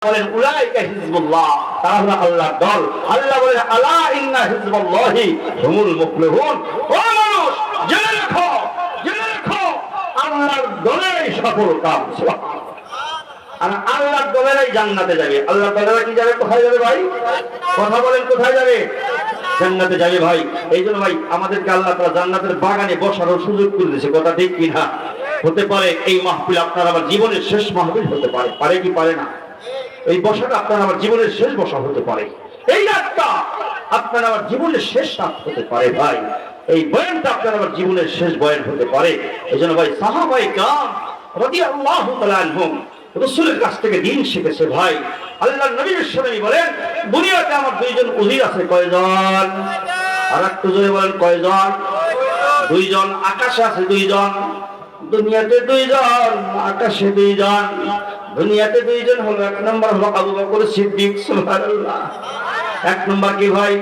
বলেন উলাইকা হিজবুল্লাহ, তারা হলো আল্লাহর দল। আল্লাহ বলেন আলা ইন্না হিজবাল্লাহি হুমুল মুফলিহুন। ও মানুষ, জেনে রাখো, জেনে রাখো, আল্লাহর দলেরই সফল কাম। আর আল্লাহর দলেরাই জান্নাতে যাবে। আল্লাহর দলেরা কি যাবে? কোথায় যাবে ভাই? কথা বলেন, কোথায় যাবে? জান্নাতে যাবে ভাই। এই জন্য ভাই আমাদেরকে আল্লাহ তাআলা জান্নাতের বাগানে বসারও সুযোগ করে দিয়েছে। কথা ঠিক কি না? হতে পারে এই মাহফিল আপনার আমার জীবনের শেষ মাহফিল হতে পারে, পারে কি পারে না? এই বসাটা আপনার আমার জীবনের শেষ বসা হতে পারে, এই রাতটা আপনার আমার জীবনের শেষ রাত হতে পারে ভাই, এই বয়ানটা আপনার আমার জীবনের শেষ বয়ান হতে পারে। এই জন্য ভাই সাহাবায়ে কেরাম রাদিয়াল্লাহু তাআলা আনহুম রাসূলের কাছ থেকে দ্বীন শিখেছে ভাই। আল্লাহর নবী বিশ্বনবী বলেন দুনিয়াতে আমার দুইজন উজির আছে। কয়জন? আর একটু জোরে বলেন কয়জন? দুইজন। আকাশে আছে দুইজন, দুনিয়াতে দুইজন, আকাশে দুইজন। দুনিয়াতে দুইজন হলো, এক নম্বর হলো আবু বকর সিদ্দিক, সুবহানাল্লাহ। এক নম্বর কি ভাই?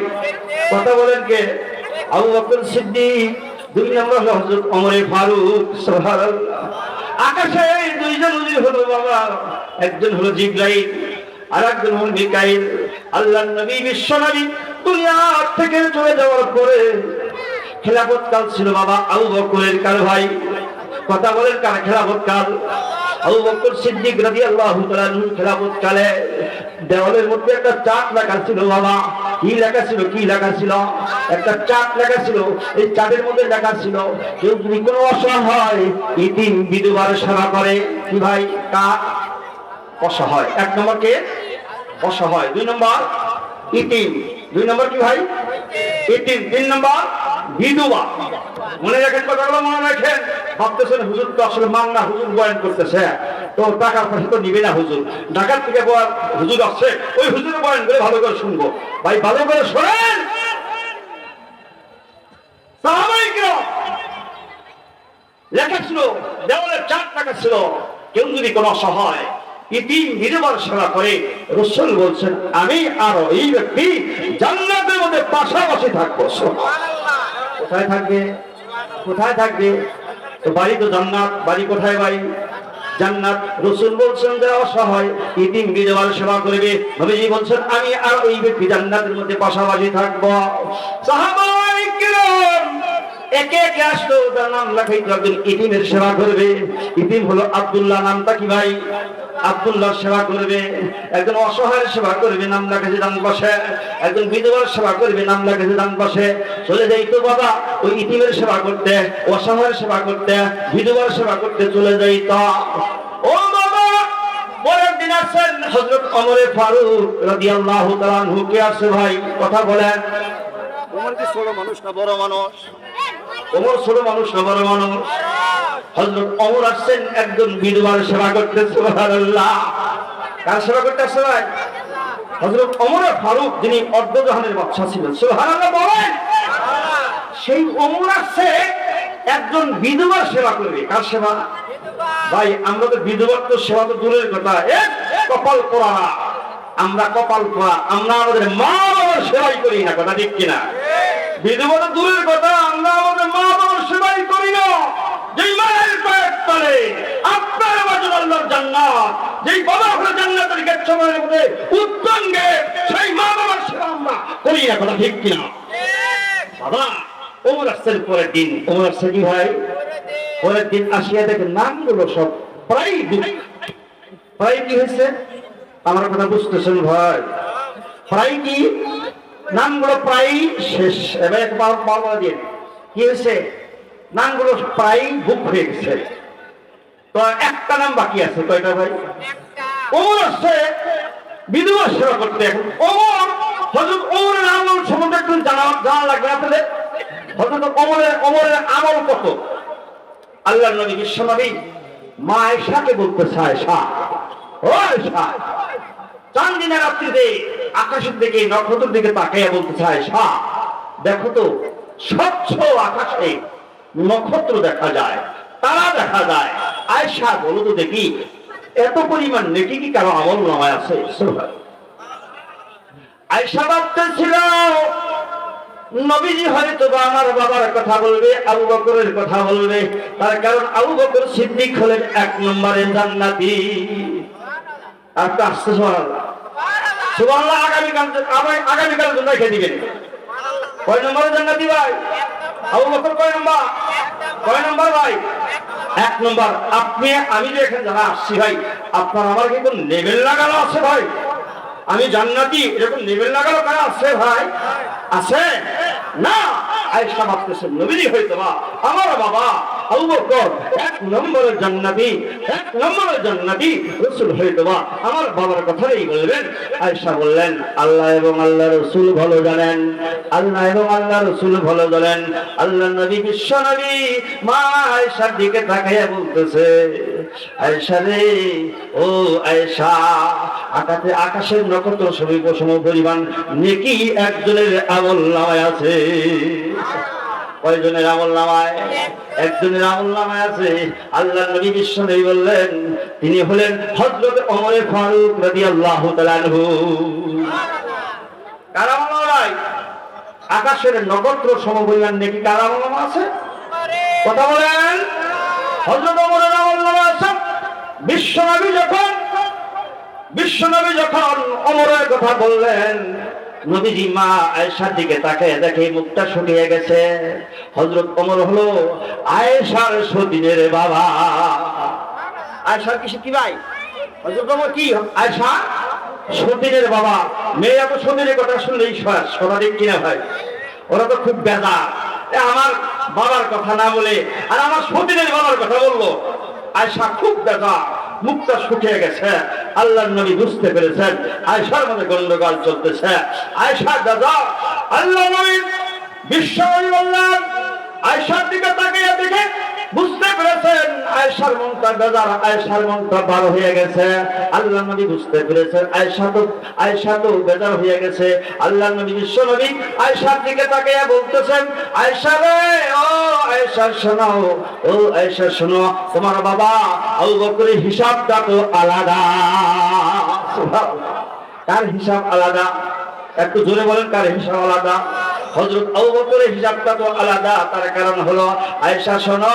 কথা বলেন কে? আবু বকর সিদ্দিক। দুই নম্বর হলো হযরত ওমর ফারুক, সুবহানাল্লাহ। আকাশে দুইজন উজির হলো বাবা, একজন হলো জিবরাইল আর একজন হলো মিকাইল। আল্লাহর নবী বিশ্বনবী দুনিয়া থেকে চলে যাওয়ার পরে খেলাফত কাল ছিল বাবা আবু বকরের কাল ভাই। কথা বলেন কার খেলাফত কাল? আবু বকর সিদ্দিক রাদিয়াল্লাহু তাআলা খেলাফত কালে দেওয়ালের মধ্যে একটা চার্ট লেখা ছিল বাবা। কি লেখা ছিল? কি লেখা ছিল? একটা চার্ট লেখা ছিল। এই চার্টের মধ্যে লেখা ছিল কেউ যদি কোনো অসহায় ইতিম বিধবার সেবা করে, কি ভাই? কার? অসহায়। এক নম্বর কে? অসহায়। দুই নম্বর ইতিম। দুই নম্বর কি ভাই? ইতিম। তিন নম্বর বিধবা। মনে রাখেন কথাগুলো, মনে রাখেন। ভাবতেছেন হুজুর তো আসলে মাংনা হুজুর বয়ান করতেছে, তো টাকার পয়সা তো নিবে না হুজুর, ঢাকার থেকে হুজুর আসছে, ওই হুজুরের বয়ান করে ভালো করে শুনবো। ভাই ভালো করে শোনেন। সাহাবায়ে কেরাম লেখা ছিল, দেওয়ালের চার্ট লেখা ছিল, কেউ যদি কোনো অসহায় ইতিম বিধবার সেবা করে, রাসূল বলছেন আমি আর এই ব্যক্তি জান্নাতের মধ্যে পাশাপাশি থাকবো। সুবহানাল্লাহ। কোথায় থাকবে? কোথায় থাকবে? তো বাড়ি তো জান্নাত। বাড়ি কোথায় ভাই? জান্নাত। রাসূল বলছেন যে অসহায় ইতিম বিধবার সেবা করবে, নবীজি বলছেন আমি আর ওই ব্যক্তি জান্নাতের মধ্যে পাশাপাশি থাকবো। সাহাবায়ে কেরাম একে একে আসলো, তার নাম লেখাইতো, একজন ইতিমের সেবা করবে। ইতিম হলো আব্দুল্লাহ। নামটা কি ভাই? আব্দুল্লাহ সেবা করবে। একজন অসহায়ের সেবা করবে, নাম লেখেছে ডান পাশে। একজন বিধবার সেবা করবে, নাম লেখেছে ডান পাশে। চলে যাইতো বাবা ওই ইতিমের সেবা করতে, অসহায়ের সেবা করতে, বিধবার সেবা করতে চলে যাইতো। ও বাবা, পরের দিন আসেন হযরত ওমর ফারুক রাদিয়াল্লাহু তাআলা আনহু। কে আছে ভাই? কথা বলেন। ওমর কি ছোট মানুষ না বড় মানুষ? ওমর ছোট মানুষ না বড় মানুষ? হযরত ওমর আসছেন একজন বিধবার সেবা করতে। সুবহানাল্লাহ। কার সেবা করতে আসছে ভাই? হযরত ওমর ফারুক, যিনি অর্ধজাহানের বাদশা ছিলেন। সুবহানাল্লাহ বলেন। সেই ওমর আসছে একজন বিধবার সেবা করবে। কার সেবা ভাই? আমরা তো বিধবার তো সেবা তো দূরের কথা, কপাল পোড়া। আমরা কপাল পোড়া, আমরা আমাদের মা বাবার সেবাই করি না। কথা ঠিক কিনা? বিধবা তো দূরের কথা, আমরা আমাদের মা বাবার সেবাই করি না। যেই মায়ের পেট তলে আপনার বাজুর আল্লাহর জান্নাত, যেই বাবা আপনার জান্নাতের গেট সময়ের মধ্যে উত্তঙ্গে, সেই মা বাবার সেবা আমরা করি না। কথা ঠিক কিনা? বাবা ওমর আসছেন পরের দিন। ওমর আসছে কি ভাই? পরের দিন আসিয়া দেখেন নামগুলো সব প্রায় প্রায় কি হয়েছে? আমার কথা বুঝতেছেন ভাই? প্রায় কি নামগুলো প্রায় শেষ। এবার একবার বলা দিন কি হয়েছে? নামগুলো প্রায় বুক হয়ে গেছে, তো একটা নাম বাকি আছে। কয়টা ভাই? ওমর আসছে বিধবা সেবা করতে। এখন ওমর, হযরত ওমরের আমল সম্বন্ধে একটু জানা লাগবে আপনাদের। হযরত ওমরের আমল কত? আল্লাহর নবী বিশ্বনবী মা আয়েশাকে বলতেছে, আয়েশা, ও আয়েশা, চাঁদিনা রাত্রিতে আকাশের দিকে নক্ষত্রের দিকে তাকাইয়া বলতেছে, আয়েশা দেখো তো স্বচ্ছ আকাশে নক্ষত্র দেখা যায়, তারা দেখা যায়। আয়েশা বলো তো দেখি এত পরিমাণ নেকি কি কারো আমল নামায় আছে? আয়েশা ভাবতেছিল নবীজি হয়তো আমার বাবার কথা বলবে, আবু বকরের কথা বলবে, তার কারণ আবু বকর সিদ্দিক হলেন এক নম্বরের জান্নাতি। আর তো আসছে সুবহানাল্লাহ সুবহানাল্লাহ। আগামীকাল জন্য রেখে দিবেন। কয় নম্বরে জান্নাতি ভাই? আবু বকর কয় নম্বর? কয় নম্বর ভাই? 1 নম্বর। আপনি আমি যে এখানে যারা আসছি ভাই, আপনার আমার কি কোন লেভেল লাগানো আছে ভাই? আমি জান্নাতি এরকম লেভেল লাগানো কারা আছে ভাই? আছে না? আয়েশা ভাবতেছেন নবীজি হয়তো বা আমার বাবা আবু বকর 1 নম্বরের জান্নাতি, 1 নম্বরের জান্নাতি রাসূল হয়তো বা আমার বাবার কথাই বলবেন। আয়েশা বললেন আল্লাহ এবং আল্লাহ রাসূল ভালো জানেন, আল্লাহ এবং আল্লাহ রাসূল ভালো জানেন। আল্লাহ নবী বিশ্ব নবী মা আয়েশার দিকে তাকিয়ে বলতেছে, আয়েশা রে, ও আয়েশা, আকাশের নক্ষত্র সম পরিমাণ নেকি একজনের আমলনামায় আছে। কয়জনের আমলনামায়? একজনের আমলনামায় আছে। আল্লাহ নবী বিশ্ব নবী বললেন তিনি হলেন হযরত ওমর ফারুক রাদিয়াল্লাহু তাআলা আনহু। কার আমলনামায় আকাশের নক্ষত্র সম পরিমাণ নেকি কার আমলনামায় আছে? কথা বলেন। হযরত ওমরের আমলনামায় আছে। বিশ্বনবী যখন ওমরের কথা বললেন, নবীজি মা আয়েশার দিকে তাকিয়ে দেখে মুখটা শুকিয়ে গেছে। হযরত ওমর হলো আয়েশার সতীনের বাবা। আয়েশার কি ভাই? হযরত ওমর কি আয়েশা সতীনের বাবা। মেয়ে এত সতীনের কথা শুনলেই সঠিক কিনা ভাই? ওরা তো খুব বেজার, আমার বাবার কথা না বলে আর আমার সতীনের বাবার কথা বললো। আয়েশা খুব বেজার, মুখটা শুকিয়ে গেছে। আল্লাহর নবী বুঝতে পেরেছেন আয়েশার মধ্যে গন্ডগোল চলতেছে। আয়েশা দাদা আল্লাহ নবী বিশ্ব নবী বললেন, আয়েশার দিকে তাকিয়ে দেখে বুঝতে পেরেছেন আয়েশার মনটা বেজার, আয়েশার মনটা বার হয়ে গেছে। আল্লাহ নবী বুঝতে পেরেছেন আয়েশা তো বেজার হয়ে গেছে। আল্লাহ নবী বিশ্ব নবী আয়েশার দিকে তাকিয়ে বলতেছেন, আয়েশা রে, ও আয়েশা শোনো, ও আয়েশা শোনো, তোমার বাবা আবু বকরের হিসাবটা তো আলাদা। কার হিসাব আলাদা? একটু জোরে বলেন, কার হিসাব আলাদা? হযরত আবু বকরের হিসাবটা তো আলাদা। তার কারণ হলো আয়েশা শোনো,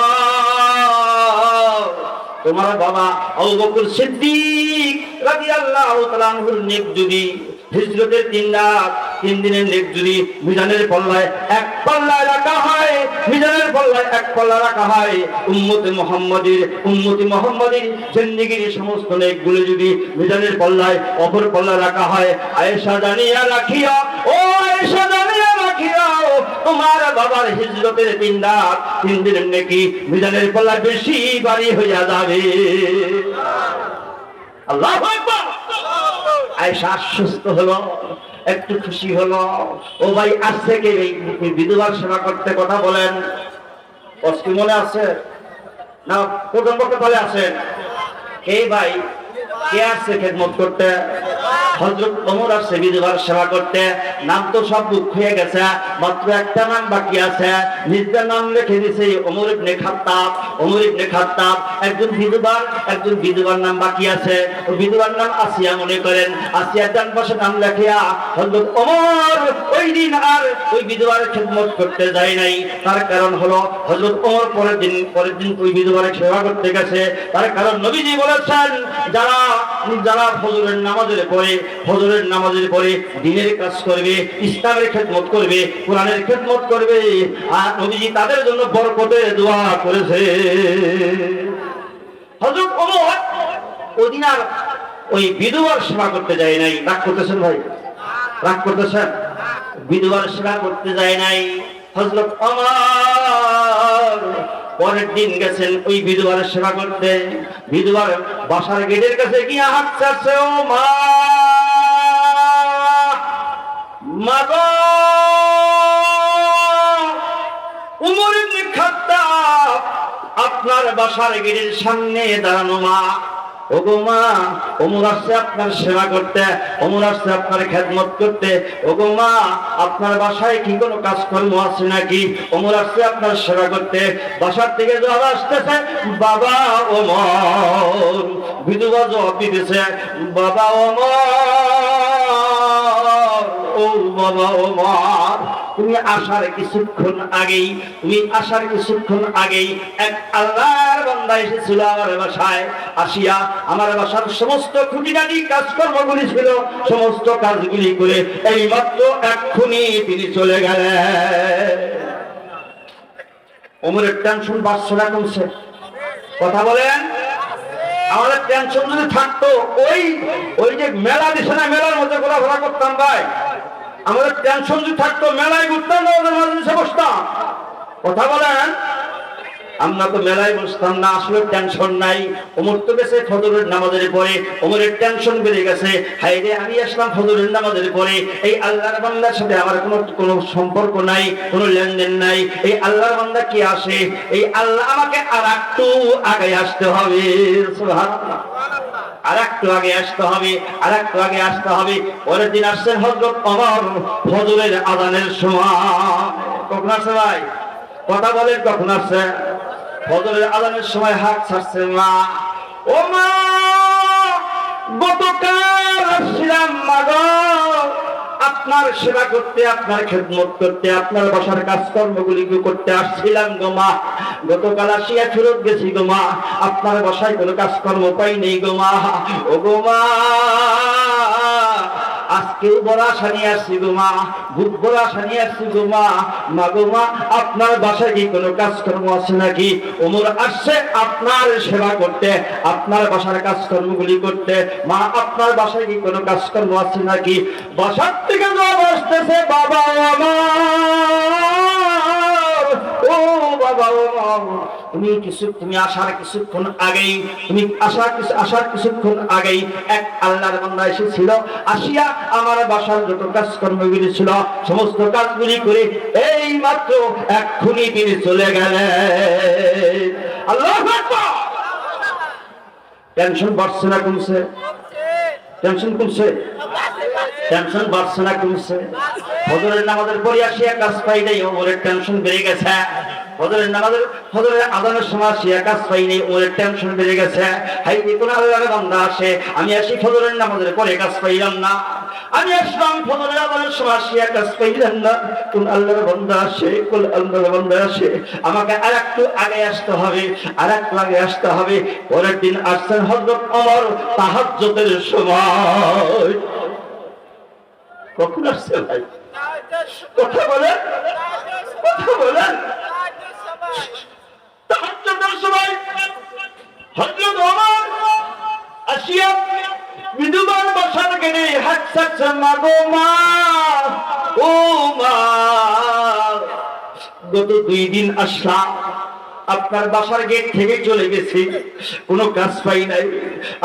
তোমার বাবা আবু বকর সিদ্দিক রাদিয়াল্লাহু তাআলা আনহুর নেক যদি হিজরতের 3 দিনের নেক যদি মিজানের পাল্লায় 1 পাল্লা রাখা হয়, মিজানের পাল্লায় 1 পাল্লা রাখা হয়, উম্মতে মুহাম্মাদির জিন্দেগীর সমস্ত নেকগুলো যদি মিজানের পাল্লায় অপর পাল্লা রাখা হয়, আয়েশা জানিয়া রাখিয়া, ও আয়েশা জানিয়া রাখিয়া, তোমার বাবার হিজরতের 3 দিনের নেকি মিজানের পাল্লায় বেশি ভারী হইয়া যাবে। আল্লাহু আকবার। আয়েশা আশ্বস্ত হলো, একটু খুশি হলো। ও ভাই, আজ থেকে বিধবার সেবা করতে কথা বলেন। কষ্ট মনে আছে না? প্রথম পক্ষে তাহলে আছেন কে ভাই? কে আসছে খেদমত করতে? হযরত ওমর আসছে বিধবার সেবা করতে। নাম তো সব বুক হয়ে গেছে, মাত্র একটা নাম বাকি আছে। নিজের নাম লিখে দিয়েছে ওমর ইবনে খাত্তাব। ওমর ইবনে খাত্তাব একজন বিধবার নাম বাকি আছে। ওই বিধবার নাম আসিয়া মনে করেন। আসিয়ার ডান পাশে নাম লেখিয়া হযরত ওমর ওই দিন আর ওই বিধবার খেদমত করতে যায় নাই। তার কারণ হলো হযরত ওমর পরের দিন ওই বিধবার সেবা করতে গেছে। তার কারণ নবীজি বলেছেন, যারা ফজরের নামাজের পরে দ্বীনের কাজ করবে, ইসলামের খেদমত করবে, কোরআনের খেদমত করবে, আর নবীজি তাদের জন্য বরকতের দোয়া করেছে। হযরত ওমর ওদিন আর ওই বিধবার সেবা করতে যায় নাই। রাগ করতেছেন ভাই? রাগ করতেছেন? বিধবার সেবা করতে যায় নাই হযরত ওমর। পরের দিন গেছেন ওই বিধবার সেবা করতে। বিধবার বাসার গেটের কাছে গিয়ে হাত চাচ্ছে, ও মা, মাগো, ওমর ইবনে খাত্তাব আপনার বাসার গেটের সামনে দাঁড়ানো। মা, ওগো মা, ওমর আসছে আপনার সেবা করতে, ওমর আসছে আপনার খেদমত করতে। ওগো মা, আপনার বাসায় কি কোনো কাজকর্ম আছে নাকি? ওমর আসছে আপনার সেবা করতে। বাসার থেকে জবাব আসতেছে, বাবা ওমর। বিধবা জবাব দিতেছে, বাবা ওমর, ও বাবা ওমর। তুমি আসার কিছুক্ষণ আগেই এক আল্লাহর বান্দা এসেছিল আমার বাসায়। আসিয়া আমার বাসার সমস্ত খুঁটিনাটি কাজকর্মগুলি ছিল, সমস্ত কাজগুলি করে এই মাত্র এক্ষুনি তিনি চলে গেলেন। ওমরের টেনশন বাড়ছে না কমছে? কথা বলেন। আমাদের টেনশন যদি থাকতো, ওই যে মেলা দিছে না, মেলার মধ্যে ঘোরাফেরা করতাম ভাই, আমাদের টেনশন যদি থাকতো মেলায় ঘুরতাম না, ওদের মাঝে বসতাম। কথা বলেন। আমরা তো মেলায় বসতাম না, আসলে টেনশন নাই। ওমর তো গেছে ফজরের নামাজের পরে, ওমরের টেনশন বেড়ে গেছে। হাই রে, আমি আসলাম ফজরের নামাজের পরে, এই আল্লাহর বান্দার সাথে আমার কোনো সম্পর্ক নাই, কোনো লেনদেন নাই। এই আল্লাহর বান্দা কি আসে, এই আল্লাহ আমাকে আর একটু আগে আসতে হবে। সুবহানাল্লাহ। আর একটু আগে আসতে হবে। পরের দিন আসছেন হযরত ওমর ফজরের আযানের সময়। কখন আসছে ভাই? কথা বলেন, কখন আসছে? ফজরের আযানের সময় হাত ছাড়ছে। মা, ও মা, গতকাল আসছিলাম মা গো, আপনার সেবা করতে, আপনার খেদমত করতে, আপনার বাসার কাজকর্মগুলি করতে আসছিলাম গো মা। গতকাল আসিয়া ফেরত গেছি গো মা, আপনার বাসায় কোনো কাজকর্ম পাই নেই গো মা। ও গো মা, আজকেও বড় আশা নিয়ে আসছি গো মা, বুক বড় আশা নিয়ে আসছি গো মা। মা গো মা, আপনার বাসায় কি কোনো কাজকর্ম আছে নাকি? ওমর আসছে আপনার সেবা করতে, আপনার বাসার কাজকর্মগুলি করতে। মা, আপনার বাসায় কি কোনো কাজকর্ম আছে নাকি? বাসার থেকে জবাব আসতেছে, বাবা আমার, ও বাবা, তুমি আসার কিছুক্ষণ আগেই এক আল্লাহর বান্দা এসেছিল। আসিয়া আমার বাসার যত কাজকর্মগুলি ছিল সমস্ত কাজগুলি করে এই মাত্র এক্ষুনি তিনি চলে গেলেন। আল্লাহু আকবার। টেনশন বাড়ছে না কমছে? টেনশন কমছে? টেনশন বাড়ছে না কমছে? ফজরের নামাজের পরে আসিয়া কাজ পাই নাই, ওমরের টেনশন বেড়ে গেছে। ফজরের আযানের সময় আসিয়া কাজ পাই নাই, ওমরের টেনশন বেড়ে গেছে। হাই, কোন আল্লাহর বান্দা আসে, আমি আসি ফজরের নামাজের পরে কাজ পাইলাম না। আমি আসলাম ফজরের আযানের সময় আসিয়া কাজ পাইলাম না। কোন আল্লাহর বান্দা আসে, আমাকে আর একটু আগে আসতে হবে। পরের দিন আসছেন হযরত ওমর তাহাজ্জুদের সময়। কখন আসছে ভাই? কথা বলেন। তাহাজ্জুদের সময় হযরত ওমর আসিয়া বিধবার বাসার গেটে হাত ছাড়ছে। মা গো মা, ও মা, গত 2 দিন আসলাম, আপনার বাসার গেট থেকে চলে গেছি, কোনো কাজ পাই নাই,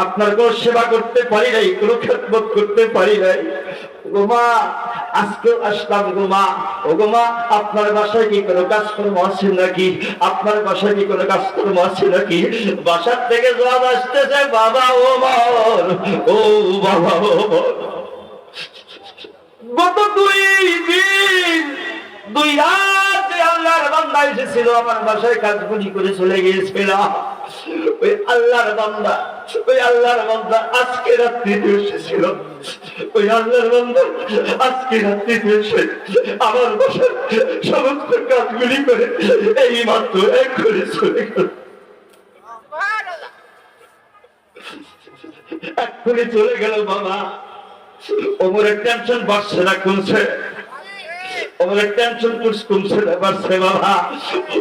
আপনার কোনো সেবা করতে পারি নাই, কোনো খেদমত করতে পারি নাই। গো মা, আজকেও আসলাম গো মা। ও গো মা, আপনার বাসায় কি কোনো কাজকর্ম আছে নাকি? বাসার থেকে জবাব আসতেছে, বাবা ওমর, ও বাবা ওমর, গত 2 দিন 2 রাত আল্লাহর বান্দা এসেছিল আমার বাসায়, কাজগুলি করে চলে গিয়েছিল। ওই আল্লাহর বান্দা আজকে রাত্রিতে এসেছিল। ওই আল্লাহর বান্দা আজকে রাত্রিতে এসে আমার বাসার সমস্ত কাজগুলি করে এই মাত্র এক্ষুনি চলে গেল। এক্ষুনি চলে গেল বাবা। ওমরের টেনশন বাড়ছে না কমছে? ওমরের টেনশন কমছে না বাড়ছে বাবা?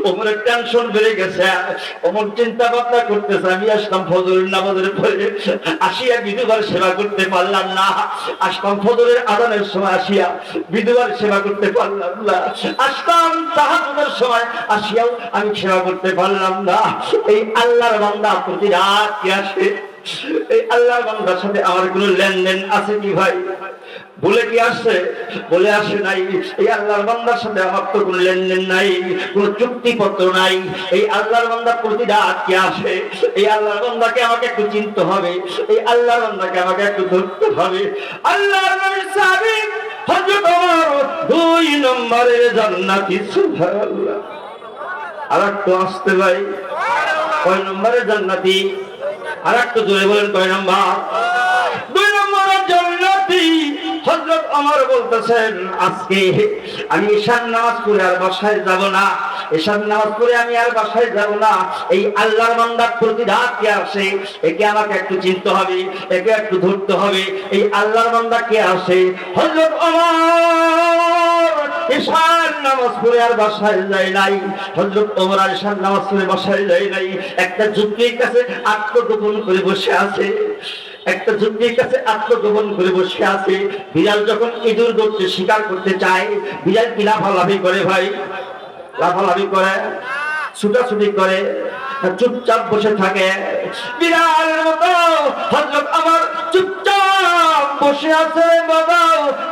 ওমরের টেনশন বেড়ে গেছে। ওমর চিন্তা ভাবনা করতেছে, আমি আসলাম ফজরের নামাজের পরে, আসিয়া বিধবার সেবা করতে পারলাম না। আসলাম ফজরের আযানের সময়, আসিয়া বিধবার সেবা করতে পারলাম না। আসলাম তাহাজ্জুদের সময়, আসিয়াও আমি সেবা করতে পারলাম না। এই আল্লাহর বান্দা প্রতি রাত কি আসে? এই আল্লাহর বান্দার সাথে আমার কোনো লেনদেন আছে কি ভাই? বলে কি আসছে? বলে আসে নাই। এই আল্লাহর বান্দার সাথে আমার তো কোনো লেনদেন নাই, কোনো চুক্তিপত্র নাই। এই আল্লাহর বান্দা প্রতি রাত কি আসে? এই আল্লাহর বান্দাকে আমাকে একটু চিনতে হবে, এই আল্লাহর বান্দাকে আমাকে একটু ধরতে হবে। আল্লাহর নবীর সাহাবী হযরত ওমর 2 নম্বরের জান্নাতি। সুবহানাল্লাহ। আর একটু আসতে ভাই, কয় নম্বরের জান্নাতি? আর একটু জোরে বলেন, কয় নম্বর? 2 নম্বরের জান্নাতি। হযরত ওমর বলতে বলতেছেন আজকে আমি ঈশার নামাজ পড়ে আর বাসায় যাব না, ঈশার নামাজ পড়ে আমি আর বাসায় যাব না। এই আল্লাহর বান্দার প্রতি রাত কে আসে, একে আমাকে একটু চিনতে হবে, একে একটু ধরতে হবে। এই আল্লাহর বান্দা কে আসে? হযরত ওমর ঈশার নামাজ পড়ে আর বাসায় যায় নাই। হযরত ওমর আর ঈশার নামাজ পড়ে বাসায় যায় নাই। একটা যুক্তির কাছে আত্মগোপন করে বসে আছে, একটা যুক্তির কাছে আত্মগোপন করে বসে আছে। বিড়াল যখন ইঁদুর ধরতে শিকার করতে চায়, বিড়াল কি লাফালাফি করে ভাই? লাফালাফি করে, ছুটাছুটি করে, চুপচাপ বসে থাকে? বিড়ালের মতো হযরত আমার চুপচাপ বসে আছে। বাবা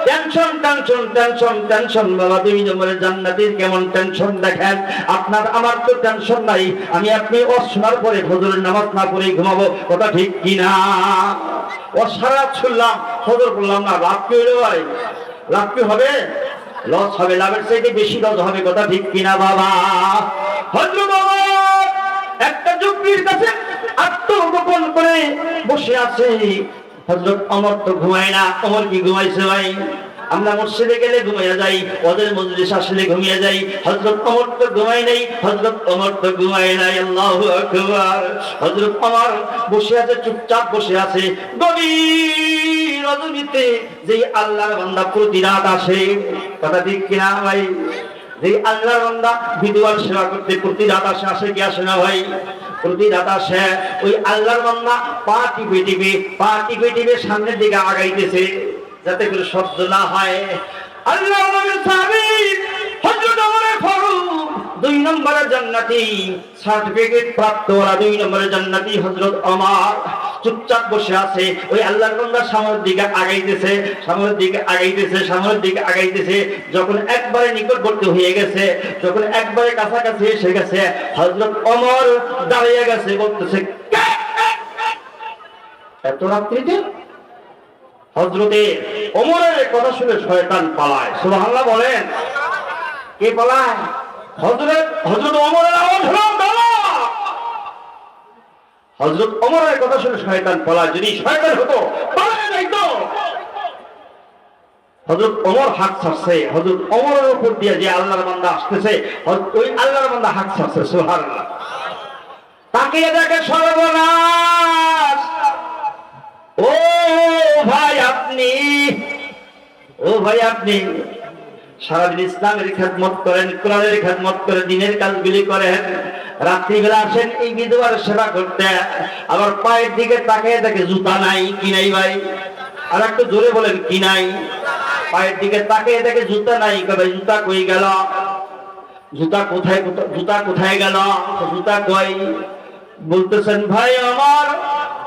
টেনশন টেনশন টেনশন টেনশন, বাবা 2 নম্বরের জান্নাতীর কেমন টেনশন দেখেন। আপনার আমার তো টেনশন নাই, আমি আপনি শোনার পরে ফজরের নামাজ না পড়ে ঘুমাবো, কথা ঠিক কিনা? সারা শুনলাম, ফজর করলাম না, লাভ কি হইলো ভাই? লাভ কি হবে? লস হবে, লাভের চাইতে বেশি লস হবে, কথা ঠিক কিনা বাবা? হযরত ওমর একটা যুক্তির কাছে আত্মগোপন করে বসে আছে। হযরত ওমর তো ঘুমায় না। ওমর কি ঘুমাইছে ভাই? আমরা মসজিদে গেলে ঘুমিয়ে যাই, ওদের মজলিস আসলে ঘুমিয়ে যাই। হযরত ওমর তো ঘুমায় নাই, হযরত ওমর তো ঘুমায় নাই। আল্লাহু আকবার। হযরত ওমর বসে আছে, চুপচাপ বসে আছে। গভীর রজনীতে যেই আল্লাহর বান্দা প্রতি রাত আসে, কথা ঠিক কিনা ভাই? যে আল্লাহর বান্দা বিধবার সেবা করতে প্রতি রাত আসে কি আসে না ভাই? প্রতি রাত আসে। ওই আল্লাহর বান্দা পা টিপে টিপে সামনের দিকে আগাইতেছে, যাতে করে শব্দ না হয়। আল্লাহর নবীর সাহাবী হযরত ওমর ফারুক 2 নম্বরের জান্নাতি, সার্টিফিকেট প্রাপ্ত ওরা 2 নম্বরের জান্নাতি হযরত ওমর চুপচাপ বসে আছে। ওই আল্লাহর বান্দা সামনের দিকে আগাইতেছে, সামনের দিকে আগাইতেছে, সামনের দিকে আগাইতেছে। যখন একবারে নিকটবর্তী হয়ে গেছে, যখন একবারে কাছাকাছি এসে গেছে, হযরত ওমর দাঁড়িয়ে গেছে, বলতেছে এত রাত্রিতে? হযরতে ওমরের কথা শুনে শয়তান পালায়। সুবহানাল্লাহ বলেন। কে পালায়? হযরত ওমরের আওয়াজ হলো দাঁড়া। হযরত ওমরের কথা শুনে শয়তান পালায়। যদি শয়তান হতো পালায় যাইতো। হযরত ওমর হাত ছাড়ছে, হযরত ওমরের উপর দিয়ে যে আল্লাহর বান্দা আসতেছে, ওই আল্লাহর বান্দা হাত ছাড়ছে। সুবহানাল্লাহ। তাকে দেখে সর্বনাশ। ও ভাই আপনি, ও ভাই আপনি সারাদিন ইসলামের খেদমত করেন, কোরআনের খেদমত করেন, দিনের কাজগুলি করেন, রাত্রিবেলা আসেন এই বিধবার সেবা করতে, আবার পায়ের দিকে তাকিয়ে দেখে জুতা নাই। কি নাই ভাই? আর একটু জোরে বলেন, কি নাই? পায়ের দিকে তাকিয়ে দেখে জুতা নাই। ভাই জুতা কই গেল? জুতা কোথায়? জুতা কোথায় গেল? জুতা কই? বলতেছেন ভাই আমার,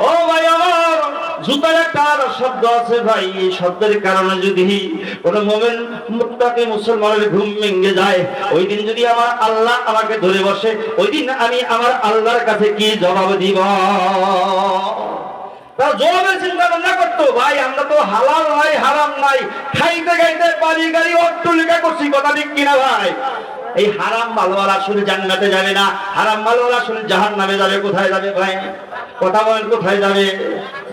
ও ভাই আমার, জুতার একটা শব্দ আছে ভাই। এই শব্দের কারণে যদি কোন মুমিন মুত্তাকি মুসলমানের ঘুম ভেঙে যায়, ওই দিন যদি আমার আল্লাহ আমাকে ধরে বসে, ওই দিন আমি আমার আল্লাহর কাছে কি জবাব দিব? তারা জবাবের চিন্তা ভাবনা করতো, ভাই আমরা তো হালাল নাই হারাম নাই, খাইতে খাইতে বাড়ি গাড়ি অট্টালিকা করছি, কথা ঠিক কিনা ভাই? এই হারাম মালওয়ালা শুনে জান্নাতে যাবে না, হারাম মালওয়ালা শুনে জাহান্নামে যাবে। কোথায় যাবে ভাই? কথা বলেন, কোথায় যাবে?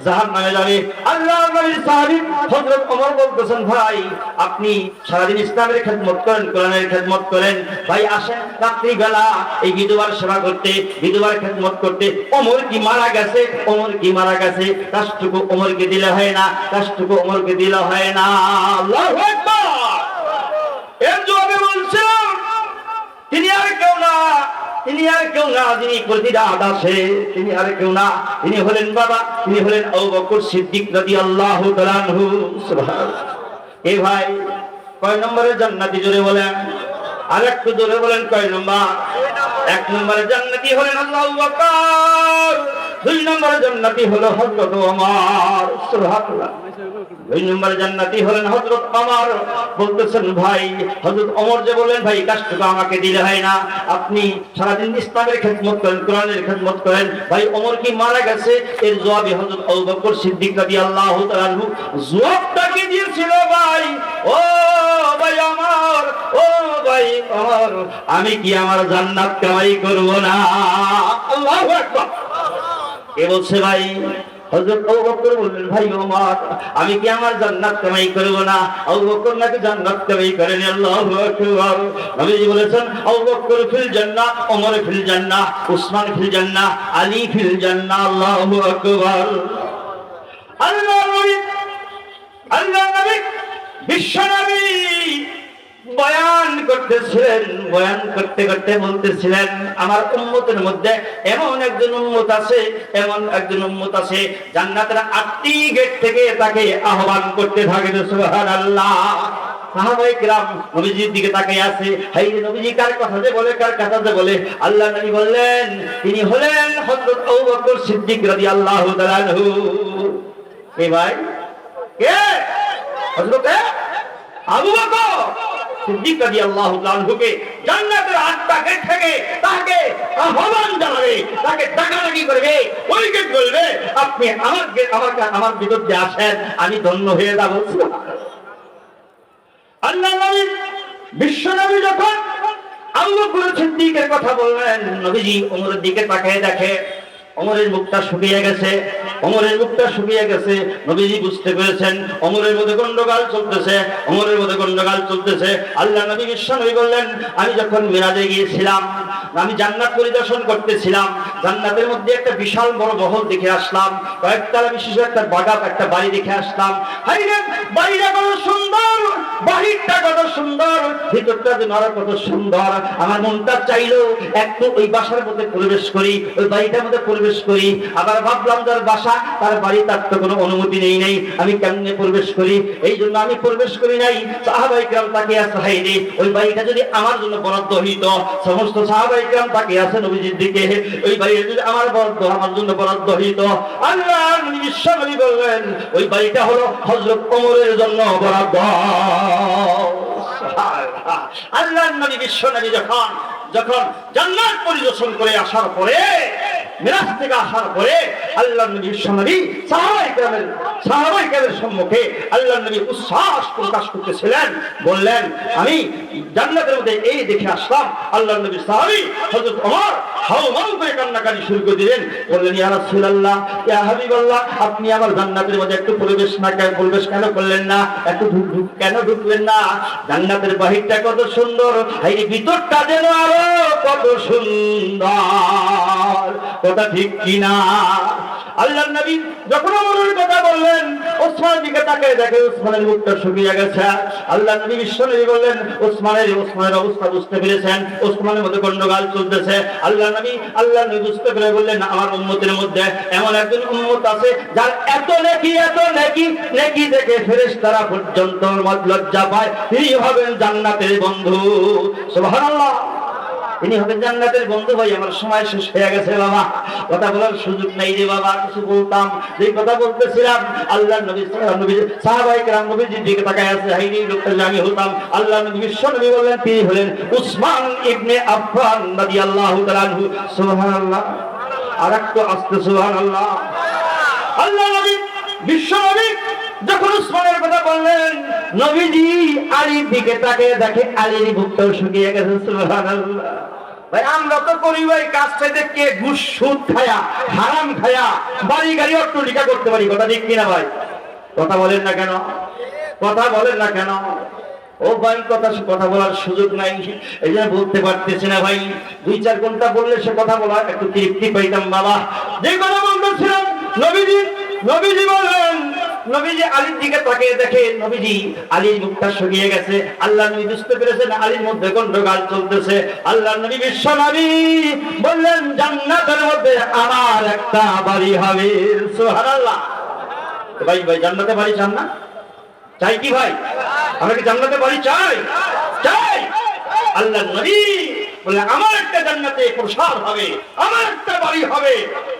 জাহান্নামে যাবে। আল্লাহর নবীর সাহাবী হযরত ওমর বলতেছেন, ভাই আপনি সারাদিন ইসলামের খেদমত করেন, কোরআনের খেদমত করেন, ভাই আসেন রাত্রিবেলা এই বিধবার সেবা করতে, বিধবার খেদমত করতে। ওমর কি মারা গেছে? ওমর কি মারা গেছে? কাজটুকু ওমরকে দিলে হয় না, কাজটুকু ওমরকে দিলে হয় না। আল্লাহু আকবার। এর জবাবে বলছেন তিনি আর কেউ না, তিনি আর কেউ না, যিনি প্রতিরাত আসে, তিনি আর কেউ না, তিনি হলেন বাবা, তিনি হলেন আবু বকর সিদ্দিক রাদিয়াল্লাহু তাআলা আনহু। সুবহানাল্লাহ। এই ভাই কয় নম্বরের জান্নাতি জোরে বলেন? আর একটু জোরে বলেন, কয় নম্বর? 1 নম্বরের জান্নাতি হলেন আবু বকর, 2 নম্বরের জান্নাতি হলো হযরত ওমর। সুবহানাল্লাহ। 2 নম্বরের জান্নাতি হলেন হযরত ওমর। বলতেছেন ভাই হযরত ওমর যে বলেন, ভাই কাজটুকু আমাকে দিলে হয় না, আপনি সারাদিন ইসলামের খেদমত করেন, কোরআনের খেদমত করেন, ভাই ওমর কি মারা গেছে? এর জবাবে হযরত আবু বকর সিদ্দিক রাদিয়াল্লাহু তাআলা আনহু জবাবটা কি দিয়েছিল ভাই? ও ভাই ওমর, ও ভাই ওমর, আমি কি আমার জান্নাত কামাই করব না? আল্লাহু আকবার। কে বলছে ভাই? হযরত আবু বকর বললেন, ভাই ওমর, আমি কি আমার জান্নাত কামাই করব না? আবু বকর নাকি জান্নাত কামাই করেন। আল্লাহু আকবার। নবীজি বলেছেন, আবু বকর ফিল জান্নাহ, ওমর ফিল জান্নাহ, উসমান ফিল জান্নাহ, আলী ফিল জান্নাহ। আল্লাহু আকবার। আল্লাহ নবী বিশ্ব নবী বয়ান করতেছিলেন, বয়ান করতে করতে বলতেছিলেন, আমার উম্মতের মধ্যে এমন একজন উম্মত আছে, এমন একজন উম্মত আছে, জান্নাতের 8টি গেট থেকে তাকে আহ্বান করতে থাকে। সুবহানাল্লাহ। সাহাবায়ে কিরাম নবীজির দিকে তাকিয়ে আছে, হাই রে নবীজি কার কথা যে বলে, কার কথা যে বলে। আল্লাহ নবী বললেন, তিনি হলেন হযরত আবু বকর সিদ্দিক রাদিয়াল্লাহু তাআলা আনহু। কে ভাই? কে? হযরত আবু বকর সিদ্দিক রাদিয়াল্লাহু তাআলা আনহুকে জান্নাতের 8টা গেট থেকে তাকে আহ্বান জানাবে, তাকে ডাকাডাকি করবে। ওই গেট বলবে, আপনি আমার বিরুদ্ধে আসেন, আমি ধন্য হয়ে যাব। আল্লাহ নবী বিশ্ব নবী যখন আবু বকর সিদ্দিকের কথা বললেন, নবীজি ওমরের দিকে তাকিয়ে দেখে ওমরের মুখটা শুকিয়ে গেছে, ওমরের মুখটা শুকিয়ে গেছে। নবীজি বুঝতে পেরেছেন ওমরের মধ্যে গন্ডগোল চলতেছে, ওমরের মধ্যে গন্ডগোল চলতেছে। আল্লাহ নবী বিশ্ব নবী বললেন, আমি যখন মিরাজে গিয়েছিলাম, আমি জান্নাত পরিদর্শন করতেছিলাম, জান্নাতের মধ্যে একটা বিশাল বড় মহল দেখে আসলাম, কয়েকতলা বিশিষ্ট একটা বাগান, একটা বাড়ি দেখে আসলাম। হাইরে বাড়িটা কত সুন্দর, বাড়িটা কত সুন্দর, ভিতরটা যে নরক কত সুন্দর। আমার মনটা চাইলো একটু ওই বাসার মধ্যে প্রবেশ করি, ওই বাড়িটার মধ্যে প্রবেশ করি। আবার ভাবলাম যার বাসা তার বাড়ি, তার তো কোনো অনুমতি নেই, আমি কেমনে প্রবেশ করি? এই জন্য আমি প্রবেশ করি নাই। সাহাবায়ে কিরাম তাকিয়ে আছে, হাইরে ওই বাড়িটা যদি আমার জন্য বরাদ্দ হইত। সমস্ত সাহাবায়ে কিরাম তাকিয়ে আছে নবীজির দিকে, ওই বাড়িটা যদি আমার জন্য বরাদ্দ হইত। আল্লাহ নবী বিশ্ব নবী বললেন, ওই বাড়িটা হলো হযরত ওমরের জন্য বরাদ্দ। আল্লাহ নবী বিশ্ব নবী যখন জান্নাত পরিদর্শন করে আসার পরে, মিরাজ থেকে আসার পরে, আল্লাহ নবী বিশ্ব নবী সাহাবায়ে কেরামের সম্মুখে আল্লাহ নবী উচ্ছ্বাস প্রকাশ করতেছিলেন, বললেন, আমি জান্নাতের মধ্যে এই দেখে আসলাম। আল্লাহ নবী সাহাবী হযরত ওমর হাউমাউ করে কান্নাকাটি শুরু করে দিলেন, বললেন, ইয়া রাসূলুল্লাহ, ইয়া হাবিবাল্লাহ, আপনি আমার জান্নাতের মধ্যে একটু প্রবেশ কেন করলেন না? একটু কেন ঢুকলেন না? জান্নাতের বাহিরটা কত সুন্দর, এই ভিতরটা যেন আরো কত সুন্দর। কথা ঠিক কিনা? আল্লাহ নবী যখন ওমরের কথা বললেন, ওসমানের দিকে তাকিয়ে দেখে ওসমানের মুখটা শুকিয়ে গেছে। আল্লাহ নবী বিশ্ব নবী বললেন, ওসমানের অবস্থা বুঝতে পেরেছেন, ওসমানের মধ্যে গন্ডগোল চলতেছে। আল্লাহ নবী বুঝতে পেরে বললেন, আমার উম্মতের মধ্যে এমন একজন উম্মত আছে যার এত নেকি দেখে ফেরেশতারা পর্যন্ত লজ্জা পায়। তিনি হবেন জান্নাতের বন্ধু। সুবহানাল্লাহ। তিনি হবেন জান্নাতের বন্ধু। ভাই আমার সময় শেষ হয়ে গেছে বাবা, কথা বলার সুযোগ নেই রে বাবা। কিছু বলতাম, যে কথা বলতেছিলাম, আল্লাহ নবী সাহাবায়ে কেরাম নবীজির দিকে তাকায় আছে, হাইরে লোকটা আমি হতাম। আল্লাহ নবী বিশ্ব নবী বললেন, তিনি হলেন উসমান ইবনে আফফান রাদিয়াল্লাহু তাআলা আনহু। সুবহানাল্লাহ। আরেকটু আস্তে সুবহানাল্লাহ। আল্লাহ নবী বিশ্ব নবী যখন উসমানের কথা বললেন, নবীজি আলীর দিকে তাকিয়ে দেখে আলীর বুকটাও শুকিয়ে গেছে। সুবহানাল্লাহ। ভাই আমরা তো করি ওই কাজটা দেখে ঘুষ সুদ খায়া, হারাম খায়া বাড়ি গাড়ি অট্টালিকা করতে পারি। কথা ঠিক কিনা ভাই? কথা বলেন না কেন? কথা বলেন না কেন? ও ভাই কথা বলার সুযোগ নাই, এই জন্য বলতে পারতেছি না ভাই। 2-4 ঘন্টা বললে সে কথা বলার একটু তৃপ্তি পাইতাম বাবা। যে কথা বলতেছিলাম, নবীজি বললেন, নবীজি আলীর দিকে তাকিয়ে দেখে নবীজি আলীর মুখটা শুকিয়ে গেছে। আল্লাহ নবী বুঝতে পেরেছেন আলীর মধ্যে গন্ডগোল চলতেছে। আল্লাহ নবী বিশ্ব নবী বললেন, জান্নাতের মধ্যে আমার একটা বাড়ি হবে। সুবহানাল্লাহ। ভাই জান্নাতে বাড়ি চান না? চাই কি ভাই? আমরা কি জান্নাতে বাড়ি চাই? আল্লাহ নবী বলে, আমার একটা জান্নাতে প্রসার হবে, আমার একটা বাড়ি হবে,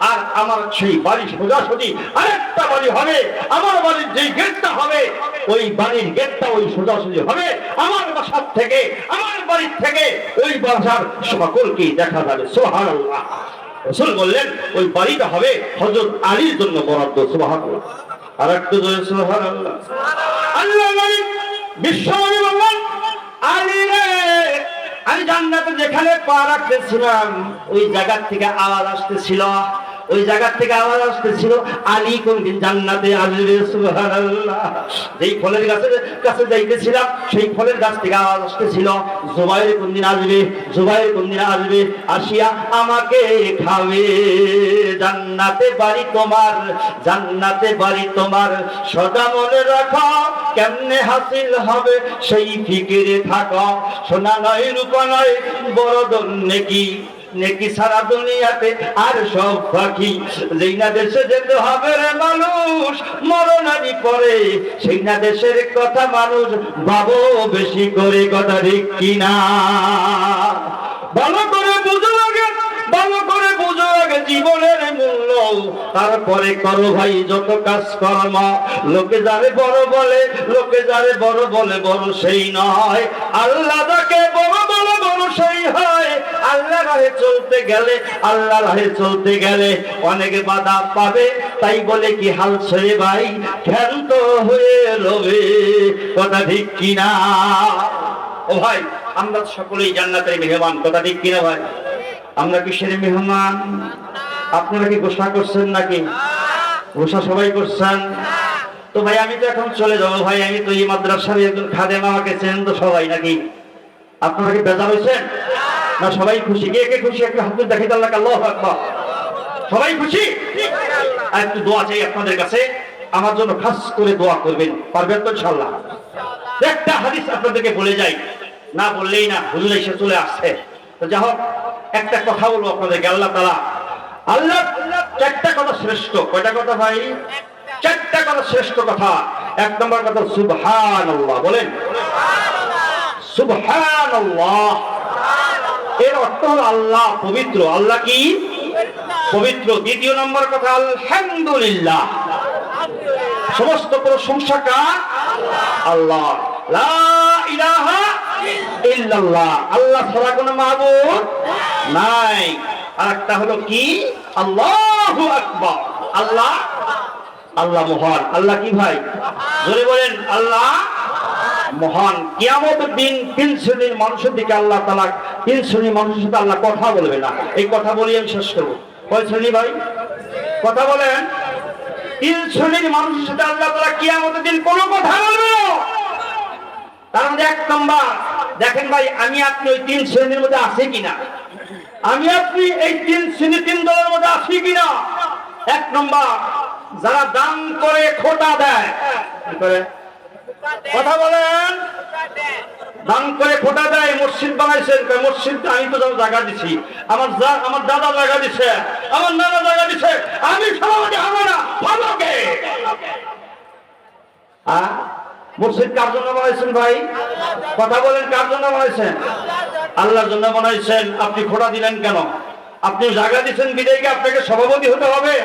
আর আমার সেই বাড়ি সোজাসুজি আরেকটা বাড়ি হবে। আমার বাড়ির যে গেটটা হবে, ওই বাড়ির গেটটা ওই সোজাসুজি হবে আমার বাসার থেকে, আমার বাড়ির থেকে ওই বাসার সকলকে দেখা যাবে। সুবহানাল্লাহ। রাসূল বললেন, ওই বাড়িটা হবে হযরত আলীর জন্য বরাদ্দ। সুবহানাল্লাহ। আর একটু জোরে সুবহানাল্লাহ। আল্লাহ নবী বিশ্ব নবী বললেন, আলী রে, আমি জান্নাতে যেখানে পা রাখতেছিলাম ওই জায়গা থেকে আওয়াজ আসতেছিল, ওই জায়গা থেকে আওয়াজ আসতেছিল আলী কোনদিন জান্নাতে আসবে সুবহানাল্লাহ। যেই ফলের গাছের কাছে যাইতেছিলাম সেই ফলের গাছ থেকে আওয়াজ আসতেছিল জুবাইর কোনদিন আসবে, জুবাইর কোনদিন আসবে, আসিয়া আমাকে খাবে। জান্নাতে বাড়ি তোমার, জান্নাতে বাড়ি তোমার, সদা মনে রাখো কেমনে হাসিল হবে সেই ফিকিরে থাকো। সোনা নয় রূপা নয় বড় দন নেকি, নেকি সারা দুনিয়াতে আর সব পাখি। যেই না দেশে যেতে হবে রে মানুষ মরণানি পরে, সেই না দেশের কথা মানুষ ভাবো বেশি করে। কথা ঠিক কিনা? ভালো করে বুঝো আগে, ভালো করে বুঝো আগে জীবনের মূল্য, তারপরে করো ভাই যত কাজ কর্ম। লোকে যারে বড় বলে, লোকে যারে বড় বলে বড় সেই নয়, আল্লাহ যাকে বড় বলে বড় সেই হয়। আল্লাহ রাহে চলতে গেলে, আল্লাহ রাহে চলতে গেলে অনেক বাধা পাবে, তাই বলে কি হাল ছেড়ে ভাই ক্ষান্ত হয়ে রবে। কথা ঠিক কিনা? ও ভাই, আমরা সকলেই জান্নাতের মেহমান। কথা ঠিক কিনা ভাই? আমরা কিসের মেহমান? আপনারা কি ঘোষণা করছেন নাকি? ঘোষণা সবাই করছেন তো ভাই। আমি তো এখন চলে যাবো ভাই, আমি তো এই মাদ্রাসার একজন খাদেম, আমাকে চেনেন তো সবাই নাকি? আপনারা কি বেজার হয়েছেন না সবাই খুশি? কে কে খুশি একটু হাত দেখাই আল্লাহ আল্লাহু আকবার। সবাই খুশি? আর একটু দোয়া চাই আপনাদের কাছে, আমার জন্য খাস করে দোয়া করবেন, পারবেন তো ইনশাআল্লাহ? একটা হাদিস আপনাদেরকে বলে যাই, না বললেই না, হুজুর এসে চলে আসছে। তো যাই হোক, একটা কথা বলবো আপনাদেরকে। আল্লাহ তাআলা, আল্লাহ চারটা কথা শ্রেষ্ঠ। কয়টা কথা ভাই? চারটা কথা শ্রেষ্ঠ কথা। এক নম্বর কথা সুবহানাল্লাহ, বলেন সুবহানাল্লাহ। এর অর্থ হলো আল্লাহ পবিত্র। আল্লাহ কি? পবিত্র। দ্বিতীয় নম্বর কথা আলহামদুলিল্লাহ, সমস্ত প্রশংসা কার? আল্লাহ। লা ইলাহা ইল্লাল্লাহ, আল্লাহ ছাড়া কোনো মাবুদ নাই। আর একটা হলো কি? আল্লাহু আকবার। আল্লাহ, আল্লাহ মহান। আল্লাহ কি ভাই? জোরে বলেন আল্লাহ মহান। কিয়ামতের দিন তিন শ্রেণীর মানুষের দিকে আল্লাহ তাআলা, তিন শ্রেণীর মানুষের সাথে আল্লাহ কথা বলবে না। এই কথা বলি আমি শেষ করবো। কয় শ্রেণী ভাই? কথা বলেন। তিন শ্রেণীর মানুষের সাথে আল্লাহ তাআলা কিয়ামতের দিন কোনো কথা বলবে না। তার মধ্যে এক নম্বর, দেখেন ভাই, আমি আপনি ওই তিন শ্রেণীর মধ্যে আছি কিনা? আমি আপনি এই তিন শ্রেণী, তিন দলের মধ্যে আছি কিনা? এক নম্বর, যারা দান করে খোটা দেয়। কি করে? কথা বলেন। দান করে খোটা দেয়। মসজিদ বানাইছেন, মসজিদ আমি তো জায়গা দিছি, আমার দাদা জায়গা দিছে, আমার নানা জায়গা দিছে, আমি সভাপতি হবো না, ভালো কে? মসজিদ কার জন্য বানাইছেন ভাই? কথা বলেন, কার জন্য বানাইছেন? আল্লাহর জন্য বানাইছেন। আপনি খোটা দিলেন কেন? আপনি জায়গা দিচ্ছেন বিদায়কে আপনাকে সভাপতি হতে হবে?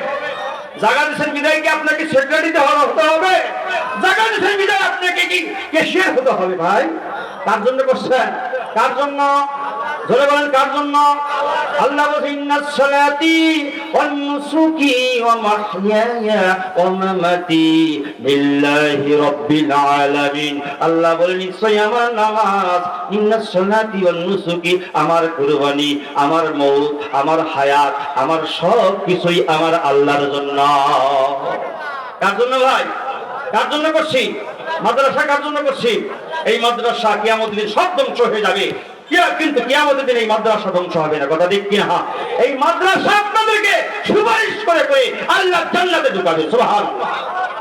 জায়গা দিচ্ছেন বিদায়কে আপনাকে সেক্রেটারি হতে হবে? জায়গা দিচ্ছেন বিদায় আপনাকে কি ক্যাশিয়ার হতে হবে ভাই? কার জন্য করছেন? কার জন্য? জোরে বলেন কার জন্য? আল্লাহ বলেন ইন্নাস সালাতি ওয়ান নুসুকি ওয়া মাহইয়ায়া ওয়া মামাতি লিল্লাহি রাব্বিল আলামিন। আল্লাহ বলেন নিশ্চয়ই আমার নামাজ, ইন্নাস সালাতি ওয়ান নুসুকি, আমার কুরবানি, আমার মওত, আমার হায়াত, আমার সব কিছুই আমার আল্লাহর জন্য। কার জন্য ভাই? কার জন্য করছি? মাদ্রাসা কার জন্য করছি? এই মাদ্রাসা কিয়ামতের দিন সব ধ্বংস হয়ে যাবে, কিন্তু কিয়ামতের দিন এই মাদ্রাসা ধ্বংস হবে না। কথা ঠিক কিনা? এই মাদ্রাসা আপনাদেরকে সুপারিশ করে করে আল্লাহ জান্নাতে ঢুকাবে। সুবহানাল্লাহ।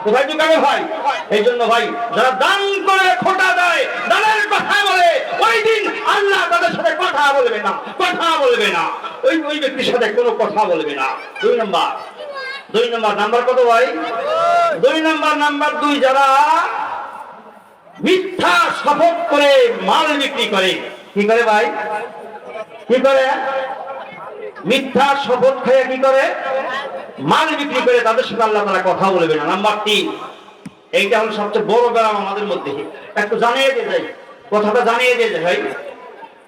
কোথায় ঢুকাবে ভাই? এই জন্য ভাই, যারা দান করে খোটা দেয়, দানের কথা বলে, ওই দিন আল্লাহ তাদের সাথে কথা বলবে না, কথা বলবে না, ওই ব্যক্তির সাথে কোনো কথা বলবে না। দুই নম্বর, নাম্বার কত ভাই? দুই নাম্বার দুই, যারা মিথ্যা শপথ করে মাল বিক্রি করে। কি করে ভাই? কি করে? মিথ্যা শপথ খেয়ে কি করে? মাল বিক্রি করে, তাদের সাথে আল্লাহ তাআলা কথা বলবে না। নাম্বার 3, এইটা হলো সবচেয়ে বড় ব্যারাম আমাদের মধ্যে। একটু জানিয়ে দিয়ে যাই, কথাটা জানিয়ে দিয়ে যাই ভাই।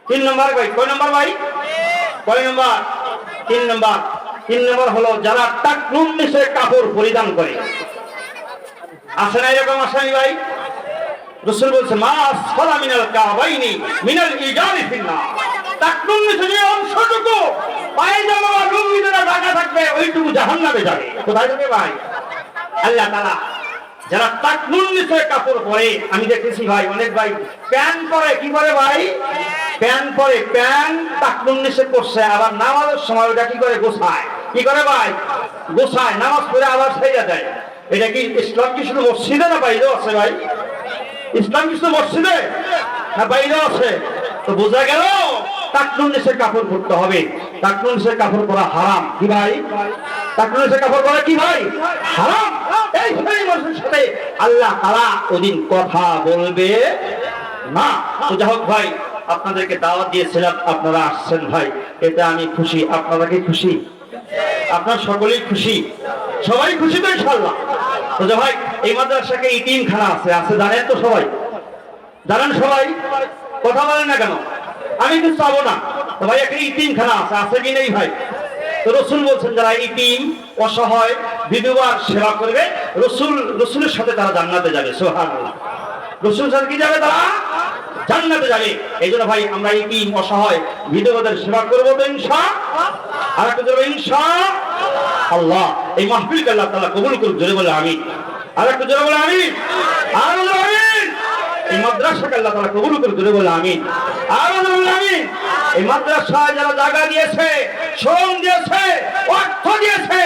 3 নম্বর ভাই, কয় নম্বর ভাই? কয় নম্বর? 3 নম্বর। 3 নম্বর হলো যারা টাকনুন নিচে কাপড় পরিধান করে। আছে না এরকম? আসেনি ভাই? রাসূল বলেছে মা আসফালা মিনাল কাবাইনি মিনাল ইজারি ফিন্নার। টাকনুন নিচে যে অংশটুকু পায়জামা লুঙ্গি যারা ঢাকা থাকবে ওইটুকু জাহান্নামে যাবে। কোথায় যাবে ভাই? আল্লাহ তাআলা যারা টাকনুর নিচে কাপড় পরে, আমি দেখেছি ভাই অনেক ভাই প্যান্ট পরে, কি করে ভাই? প্যান্ট পরে, প্যান্ট টাকনুর নিচে করছে, আবার নামাজের সময় ওটা কি করে? গোছায়। কি করে ভাই? গোছায়, নামাজ পড়ে আবার ছেড়ে দেয়। এটা কি ইসলাম কি শুধু মসজিদে না বাইরেও আছে ভাই? ইসলাম কি শুধু মসজিদে না বাইরেও আছে? তো বোঝা গেল টাকনুর নিচে কাপড় পরতে হবে। টাকনুর নিচে কাপড় পরা হারাম। কি ভাই? টাকনুর নিচে কাপড় পরা কি ভাই? হারাম। এই মানুষের সাথে আল্লাহ তাআলা ওদিন কথা বলবে না। তো যাই হোক ভাই, আপনাদেরকে দাওয়াত দিয়েছিলাম, আপনারা আসছেন ভাই, এতে আমি খুশি। আপনারা কি খুশি? আপনার সকলেই খুশি? সবাই খুশি তো ইনশাআল্লাহ? তো যে ভাই, এই মাদ্রাসাকে ইতিমখানা আছে, আছে জানেন তো সবাই? জানেন সবাই? কথা বলেন না কেন? আমি তো চাবো না। তো ভাই, একটা ইতিমখানা আছে, আছে কি নেই ভাই? তো রাসূল বলছেন যারা ইতিম, অসহায়, বিধবার সেবা করবে, রাসূলের সাথে তারা জান্নাতে যাবে। সুবহানাল্লাহ। রাসূলের সাথে কি যাবে? তারা জান্নাতে যাবে। এইজন্য ভাই, আমরা ইতিম, অসহায়, বিধবাদের সেবা করবো তো ইনশাআল্লাহ। আর একটা যাবে ইনশাআল্লাহ। এই মাহফিলকে আল্লাহ তাআলা কবুল করুন। জোরে বলে আমিন। আর একটা জোরে বলে আমিন। আর বলে আমিন। এই মাদ্রাসাকে আল্লাহ তাআলা কবুল করুন। জোরে বলে আমিন। আর বলে আমিন। এই মাদ্রাসায় যারা জায়গা দিয়েছে, শ্রম দিয়েছে, অর্থ দিয়েছে,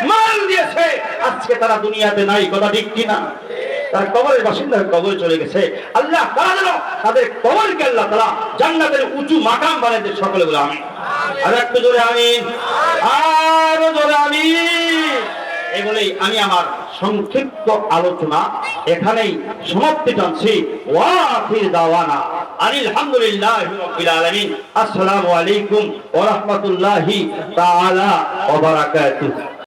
মাল দিয়েছে, আজকে তারা দুনিয়াতে নাই। কথা ঠিক কিনা? তারা কবরের বাসিন্দা, কবরে চলে গেছে। আল্লাহ তাআলা যেন তাদের কবরকে আল্লাহ তাআলা জান্নাতের উঁচু মাকাম বানিয়ে দেন। সকলে বলে আমিন। আর একটু জোরে আমিন। আরো জোরে আমিন। এই বলেই আমি আমার সংক্ষিপ্ত আলোচনা এখানেই সমাপ্তি টানছি। ওয়া আখির দাওয়ানা আলহামদুলিল্লাহি রাব্বিল আলামিন। আসসালামু আলাইকুম ওয়া রাহমাতুল্লাহি তাআলা ওয়া বারাকাতুহু।